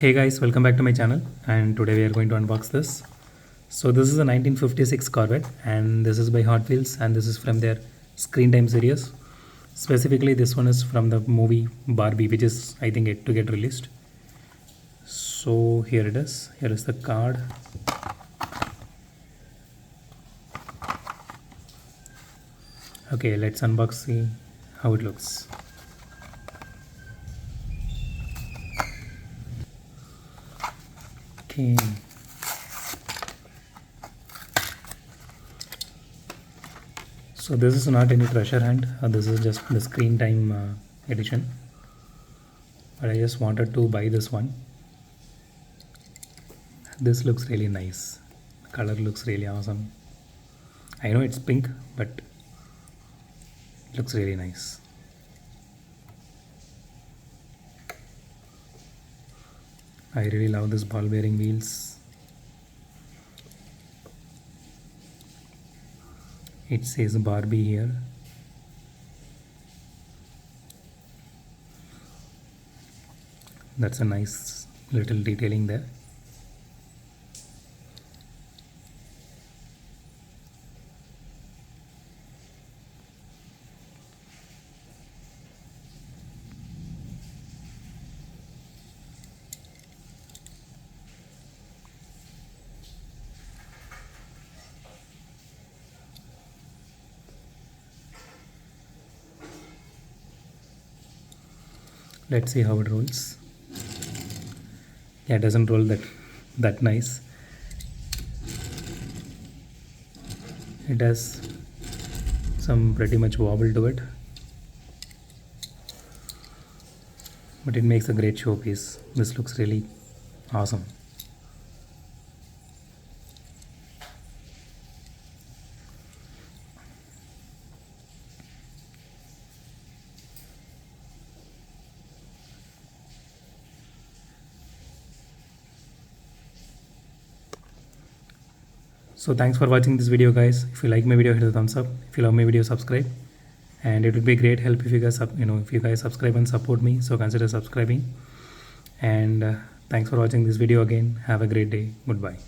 Hey guys, welcome back to my channel, and today we are going to unbox this. So this is a 1956 Corvette, and this is by Hot Wheels, and this is from their Screen Time series. Specifically, this one is from the movie Barbie, which is I think yet to get released. So here it is. Here is the card. Okay, let's unbox, see how it looks. Okay. So this is not any treasure hunt. This is just the Screen Time edition. But I just wanted to buy this one. This looks really nice. The color looks really awesome. I know it's pink, but it looks really nice. I really love this ball bearing wheels. It says Barbie here. That's a nice little detailing there. Let's see how it rolls. Yeah, it doesn't roll that nice. It has some pretty much wobble to it, but it makes a great showpiece. This looks really awesome. So thanks for watching this video, guys. If you like my video, hit the thumbs up. If you love my video, subscribe. And it would be great help if you guys if you guys subscribe and support me. So consider subscribing. And thanks for watching this video again. Have a great day. Goodbye.